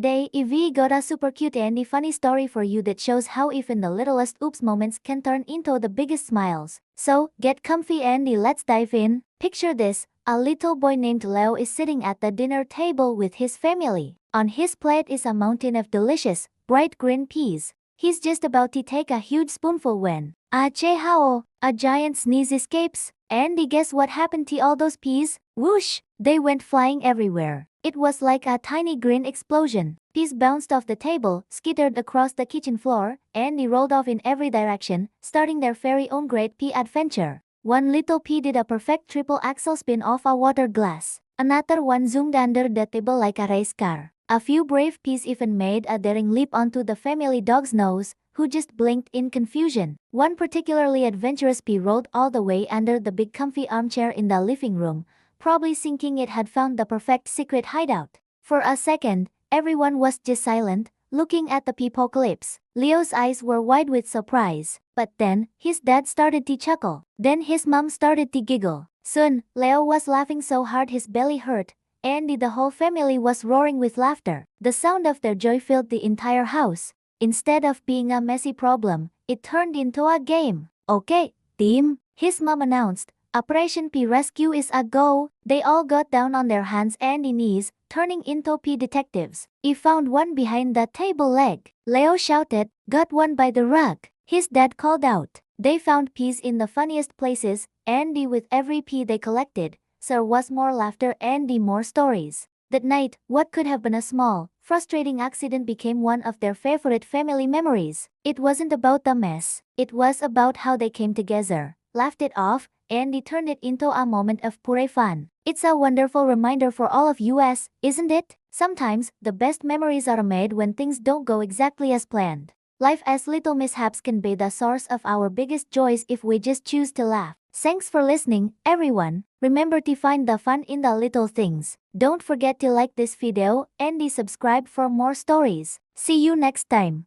Today, Evie got a super cute and funny story for you that shows how even the littlest oops moments can turn into the biggest smiles. So, get comfy and let's dive in. Picture this, a little boy named Leo is sitting at the dinner table with his family. On his plate is a mountain of delicious, bright green peas. He's just about to take a huge spoonful when, achehao, a giant sneeze escapes. And guess what happened to all those peas? Whoosh! They went flying everywhere. It was like a tiny green explosion. Peas bounced off the table, skittered across the kitchen floor, and they rolled off in every direction, starting their very own great pea adventure. One little pea did a perfect triple axel spin off a water glass. Another one zoomed under the table like a race car. A few brave peas even made a daring leap onto the family dog's nose, who just blinked in confusion. One particularly adventurous pea rolled all the way under the big comfy armchair in the living room, probably thinking it had found the perfect secret hideout. For a second, everyone was just silent, looking at the peapocalypse. Leo's eyes were wide with surprise, but then, his dad started to chuckle. Then his mom started to giggle. Soon, Leo was laughing so hard his belly hurt, and the whole family was roaring with laughter. The sound of their joy filled the entire house. Instead of being a messy problem, it turned into a game. Okay, team, his mom announced. Operation Pea Rescue is a go. They all got down on their hands and knees, turning into pea detectives. He found one behind the table leg. Leo shouted, got one by the rug. His dad called out. They found peas in the funniest places, and with every pea they collected, there was more laughter and more stories. That night, what could have been a small, frustrating accident became one of their favorite family memories. It wasn't about the mess. It was about how they came together, laughed it off, and turned it into a moment of pure fun. It's a wonderful reminder for all of us, isn't it? Sometimes, the best memories are made when things don't go exactly as planned. Life as little mishaps can be the source of our biggest joys if we just choose to laugh. Thanks for listening, everyone. Remember to find the fun in the little things. Don't forget to like this video and subscribe for more stories. See you next time.